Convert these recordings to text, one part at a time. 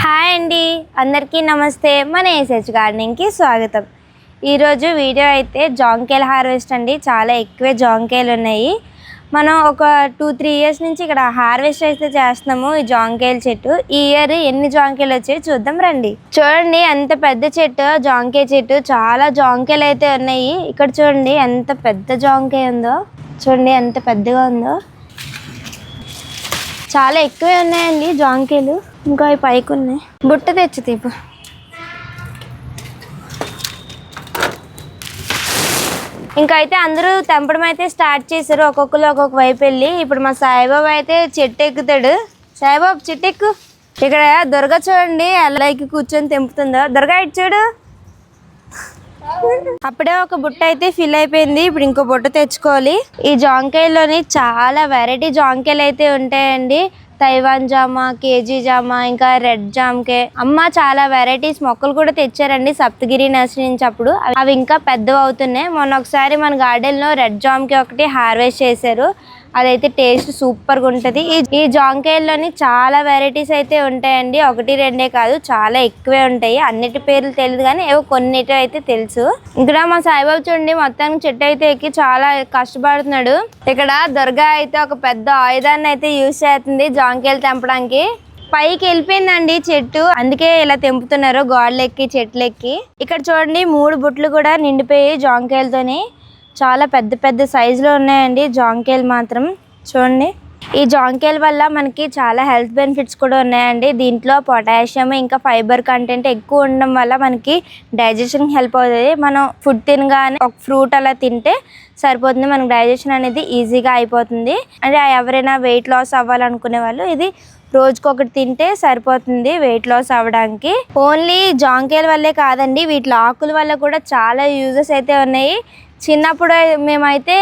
Hi అండి, అందరికీ నమస్తే. మన ఏసెస్ గార్డెనింగ్కి స్వాగతం. ఈరోజు వీడియో అయితే జాంకాయల హార్వెస్ట్ అండి. చాలా ఎక్కువే జాంకాయలు ఉన్నాయి. మనం ఒక 2-3 ఇయర్స్ నుంచి ఇక్కడ హార్వెస్ట్ అయితే చేస్తున్నాము ఈ జాంకాయల చెట్టు. ఈ ఇయర్ ఎన్ని జాంకాయలు వచ్చాయి చూద్దాం రండి. చూడండి ఎంత పెద్ద చెట్టు, జాంకాయ చెట్టు. చాలా జాంకాయలు అయితే ఉన్నాయి. ఇక్కడ చూడండి ఎంత పెద్ద జాంకాయ ఉందో, చూడండి ఎంత పెద్దగా ఉందో. చాలా ఎక్కువే ఉన్నాయండి జాంకాయలు. ఇంకా ఈ పైకి ఉన్నాయి. బుట్ట తెచ్చి తీపు. ఇంకా అయితే అందరూ తెంపడం అయితే స్టార్ట్ చేశారు, ఒక్కొక్కరు ఒక్కొక్క వైపు వెళ్ళి. ఇప్పుడు మా సాయిబాబు అయితే చెట్టు ఎక్కుతాడు. సాయిబాబు చెట్టు ఎక్కు. ఇక్కడ దుర్గా చూడండి ఎల్లైకి కూర్చొని తెంపుతుందో. దుర్గా ఇటు చూడు. అప్పుడే ఒక బుట్ట అయితే ఫిల్ అయిపోయింది. ఇప్పుడు ఇంకో బుట్ట తెచ్చుకోవాలి. ఈ జాంకాయలోని చాలా వెరైటీ జాంకాయలు అయితే ఉంటాయండి. తైవాన్ జామ, కేజీ జామ, ఇంకా రెడ్ జామకాయ. అమ్మ చాలా వెరైటీస్ మొక్కలు కూడా తెచ్చారండి సప్తగిరి నర్సరీ నుంచి. అప్పుడు అవి ఇంకా పెద్దవి అవుతున్నాయి. మొన్న ఒకసారి మన గార్డెన్ లో రెడ్ జామకాయ ఒకటి హార్వెస్ట్ చేశారు. అదైతే టేస్ట్ సూపర్ గా ఉంటది. ఈ జాంకాయల్లోని చాలా వెరైటీస్ అయితే ఉంటాయండి. 1-2 కాదు, చాలా ఎక్కువే ఉంటాయి. అన్నిటి పేర్లు తెలియదు కానీ ఏవో కొన్నిటి అయితే తెలుసు. ఇక్కడ మా సాయిబాబు చూడండి మొత్తానికి చెట్టు అయితే ఎక్కి చాలా కష్టపడుతున్నాడు. ఇక్కడ దుర్గా అయితే ఒక పెద్ద ఆయుధాన్ని అయితే యూజ్ చేస్తుంది జాంకాయలు తెంపడానికి. పైకి వెళ్ళిపోయిందండి చెట్టు, అందుకే ఇలా తెంపుతున్నారు గోడలెక్కి చెట్లెక్కి. ఇక్కడ చూడండి 3 బుట్లు కూడా నిండిపోయి జాంకాయలతోని. చాలా పెద్ద పెద్ద సైజులో ఉన్నాయండి జాంకాయలు మాత్రం. చూడండి ఈ జాంకాయల వల్ల మనకి చాలా హెల్త్ బెనిఫిట్స్ కూడా ఉన్నాయండి. దీంట్లో పొటాషియం ఇంకా ఫైబర్ కంటెంట్ ఎక్కువ ఉండడం వల్ల మనకి డైజెషన్ హెల్ప్ అవుతుంది. మనం ఫుడ్ తినగానే ఒక ఫ్రూట్ అలా తింటే సరిపోతుంది, మనకి డైజెషన్ అనేది ఈజీగా అయిపోతుంది. అంటే ఎవరైనా వెయిట్ లాస్ అవ్వాలనుకునే వాళ్ళు ఇది రోజుకొకటి తింటే సరిపోతుంది వెయిట్ లాస్ అవ్వడానికి. ఓన్లీ జాంకాయల వల్లే కాదండి, వీటి ఆకుల వల్ల కూడా చాలా యూజెస్ అయితే ఉన్నాయి. చిన్నప్పుడు మేమైతే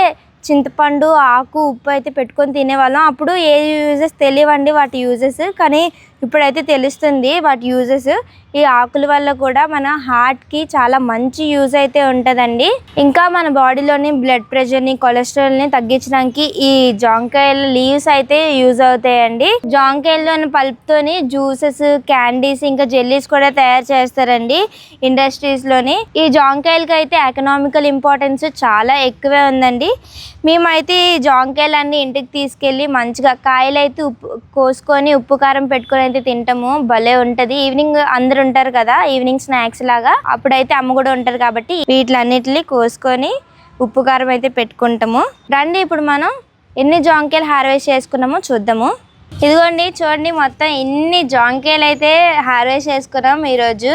చింతపండు, ఆకు, ఉప్పు అయితే పెట్టుకొని తినేవాళ్ళం. అప్పుడు ఏ యూజెస్ తెలియవండి వాటి యూజెస్, కానీ ఇప్పుడైతే తెలుస్తుంది వాటి యూజెస్. ఈ ఆకుల వల్ల కూడా మన హార్ట్కి చాలా మంచి యూజ్ అయితే ఉంటుందండి. ఇంకా మన బాడీలోని బ్లడ్ ప్రెషర్ని, కొలెస్ట్రాల్ని తగ్గించడానికి ఈ జాంకాయల లీవ్స్ అయితే యూజ్ అవుతాయండి. జాంకాయల్లోని పల్ప్తోని జ్యూసెస్, క్యాండీస్, ఇంకా జెల్లీస్ కూడా తయారు చేస్తారండి ఇండస్ట్రీస్లోని. ఈ జాంకాయలకి అయితే ఎకనామికల్ ఇంపార్టెన్స్ చాలా ఎక్కువే ఉందండి. మేమైతే ఈ జాంకాయలన్నీ ఇంటికి తీసుకెళ్ళి మంచిగా కాయలు అయితే కోసుకొని ఉప్పు కారం పెట్టుకొని అయితే తింటాము. భలే ఉంటుంది. ఈవినింగ్ అందరు ఉంటారు కదా, ఈవినింగ్ స్నాక్స్ లాగా. అప్పుడైతే అమ్మ కూడా ఉంటారు కాబట్టి వీటిలన్నిటిని కోసుకొని ఉప్పు కారం అయితే పెట్టుకుంటాము. రండి ఇప్పుడు మనం ఎన్ని జాంకాయలు హార్వెస్ట్ చేసుకున్నామో చూద్దాము. ఇదిగోండి చూడండి మొత్తం ఇన్ని జాంకాయలు అయితే హార్వెస్ట్ చేసుకున్నాం ఈరోజు.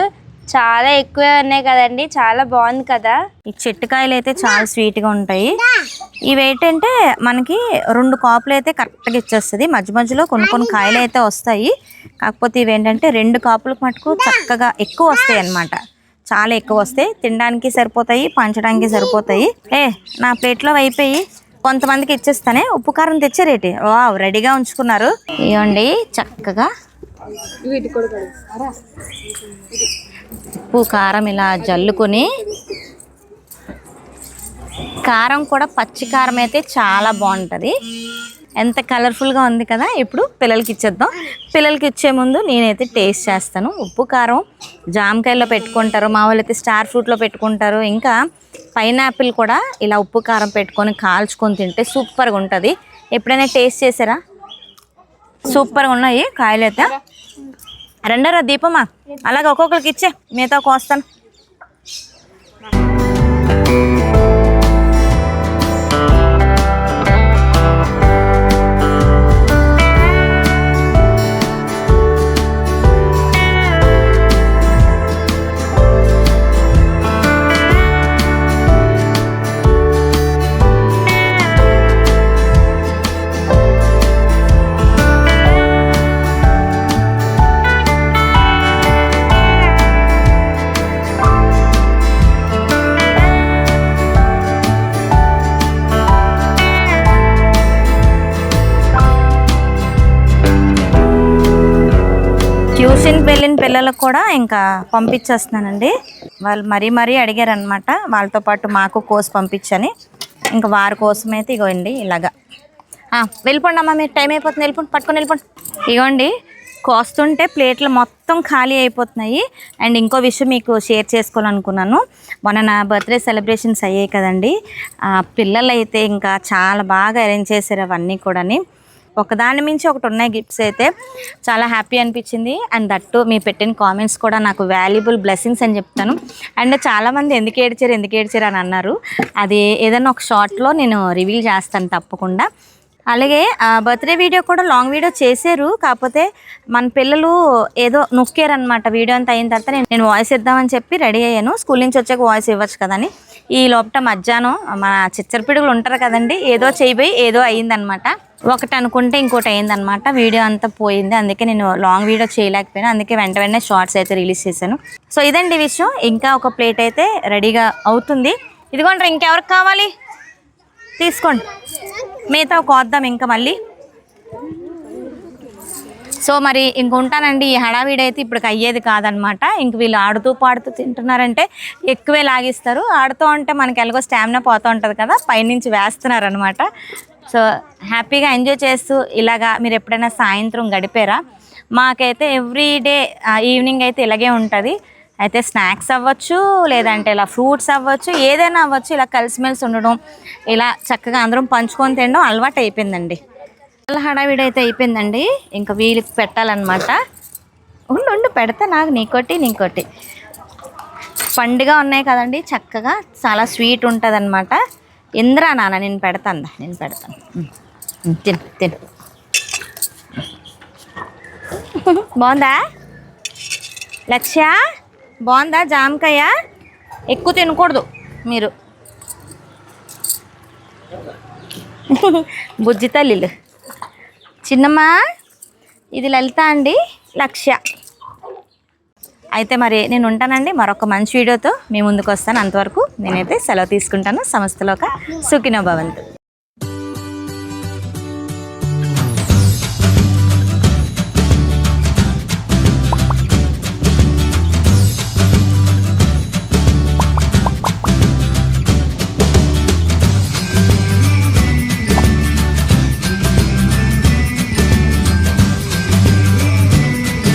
చాలా ఎక్కువే ఉన్నాయి కదండి, చాలా బాగుంది కదా. ఈ చెట్టుకాయలు అయితే చాలా స్వీట్గా ఉంటాయి. ఇవి ఏంటంటే మనకి 2 కాపులు అయితే కరెక్ట్గా ఇచ్చేస్తుంది. మధ్య మధ్యలో కొన్ని కాయలు అయితే వస్తాయి. కాకపోతే ఇవి ఏంటంటే 2 కాపులకు మటుకు చక్కగా ఎక్కువ వస్తాయి అన్నమాట. చాలా ఎక్కువ వస్తాయి, తినడానికి సరిపోతాయి, పంచడానికి సరిపోతాయి. నా ప్లేట్లో అయిపోయి కొంతమందికి ఇచ్చేస్తానే. ఉప్పు కారం తెచ్చారేటి, వావ్ రెడీగా ఉంచుకున్నారు. ఇవ్వండి చక్కగా ఉప్పు కారం ఇలా జల్లుకొని. కారం కూడా పచ్చి కారం అయితే చాలా బాగుంటుంది. ఎంత కలర్ఫుల్గా ఉంది కదా. ఇప్పుడు పిల్లలకి ఇచ్చేద్దాం. పిల్లలకి ఇచ్చే ముందు నేనైతే టేస్ట్ చేస్తాను. ఉప్పు కారం జామకాయలో పెట్టుకుంటారు, మా వాళ్ళు అయితే స్టార్ ఫ్రూట్లో పెట్టుకుంటారు. ఇంకా పైనాపిల్ కూడా ఇలా ఉప్పు కారం పెట్టుకొని కాల్చుకొని తింటే సూపర్గా ఉంటుంది. ఎప్పుడైనా టేస్ట్ చేసారా? సూపర్గా ఉన్నాయి కాయలు అయితే. రెండరా దీపమా, అలాగే ఒక్కొక్కరికి ఇచ్చే, మిగతా కోస్తాను. ట్యూషన్ వెళ్ళిన పిల్లలకు కూడా ఇంకా పంపించేస్తున్నానండి. వాళ్ళు మరీ అడిగారనమాట, వాళ్ళతో పాటు మాకు కోసి పంపించని. ఇంకా వారి కోసం అయితే ఇగోండి ఇలాగా వెళ్ళిపోండి అమ్మ, మీరు టైం అయిపోతుంది, వెళ్ళిపోండి, పట్టుకొని వెళ్ళిపోండి. ఇగోండి కోస్తుంటే ప్లేట్లు మొత్తం ఖాళీ అయిపోతున్నాయి. అండ్ ఇంకో విషయం మీకు షేర్ చేసుకోవాలనుకున్నాను. మొన్న నా బర్త్డే సెలబ్రేషన్స్ అయ్యాయి కదండి. పిల్లలు అయితే ఇంకా చాలా బాగా అరేంజ్ చేశారు అవన్నీ కూడాని. ఒకదాని మించి ఒకటి ఉన్నాయి గిఫ్ట్స్ అయితే. చాలా హ్యాపీ అనిపించింది. అండ్ దట్టు మీరు పెట్టిన కామెంట్స్ కూడా నాకు వాల్యుబుల్ బ్లెస్సింగ్స్ అని చెప్తాను. అండ్ చాలామంది ఎందుకు ఏడ్చారు అని అన్నారు. అది ఏదైనా ఒక షార్ట్లో నేను రివీల్ చేస్తాను తప్పకుండా. అలాగే బర్త్డే వీడియో కూడా లాంగ్ వీడియో చేశారు. కాకపోతే మన పిల్లలు ఏదో నొక్కారనమాట. వీడియో అంతా అయిన తర్వాత నేను వాయిస్ ఇద్దామని చెప్పి రెడీ అయ్యాను. స్కూల్ నుంచి వచ్చాక వాయిస్ ఇవ్వచ్చు కదని. ఈ లోపల మధ్యాహ్నం మన చిచ్చరపిడుగులు ఉంటారు కదండి, ఏదో చేయబోయి ఏదో అయ్యిందనమాట. ఒకటి అనుకుంటే ఇంకోటి అయ్యిందనమాట. వీడియో అంతా పోయింది. అందుకే నేను లాంగ్ వీడియో చేయలేకపోయాను. అందుకే వెంటనే షార్ట్స్ అయితే రిలీజ్ చేశాను. సో ఇదండి విషయం. ఇంకా ఒక ప్లేట్ అయితే రెడీగా అవుతుంది. ఇదిగోండి, ఇంకెవరికి కావాలి తీసుకోండి. మిగతా కోద్దాం ఇంకా మళ్ళీ. సో మరి ఇంక ఉంటానండి. ఈ హడావిడి అయితే ఇప్పటికి అయ్యేది కాదనమాట. ఇంక వీళ్ళు ఆడుతూ పాడుతూ తింటున్నారంటే ఎక్కువే లాగిస్తారు. ఆడుతూ ఉంటే మనకి ఎలాగో స్టామినా పోతూ ఉంటుంది కదా, పైనుంచి వేస్తున్నారనమాట. సో హ్యాపీగా ఎంజాయ్ చేస్తూ ఇలాగా మీరు ఎప్పుడైనా సాయంత్రం గడిపారా? మాకైతే ఎవ్రీడే ఈవినింగ్ అయితే ఇలాగే ఉంటుంది. అయితే స్నాక్స్ అవ్వచ్చు, లేదంటే ఇలా ఫ్రూట్స్ అవ్వచ్చు, ఏదైనా అవ్వచ్చు. ఇలా కలిసిమెలిసి ఉండడం, ఇలా చక్కగా అందరం పంచుకొని తినడం అలవాటు అయిపోయిందండి. చాలా హడావిడి అయితే అయిపోయిందండి. ఇంకా వీళ్ళకి పెట్టాలన్నమాట. ఉండు పెడతా, నాకు నీకోటి పండుగ ఉన్నాయి కదండి, చక్కగా చాలా స్వీట్ ఉంటుంది అనమాట. ఇంద్రా నాన్న నేను పెడతాను. తిను బాగుందా లక్ష్య? బాగుందా జామకాయ? ఎక్కువ తినకూడదు మీరు. బుజ్జి తల్లిలు. చిన్నమ్మ, ఇది లలిత అండి, లక్ష్య. అయితే మరి నేను ఉంటానండి. మరొక మంచి వీడియోతో మీ ముందుకు వస్తాను. అంతవరకు నేనైతే సెలవు తీసుకుంటాను. సమస్తలోక సుఖినో భవంతు.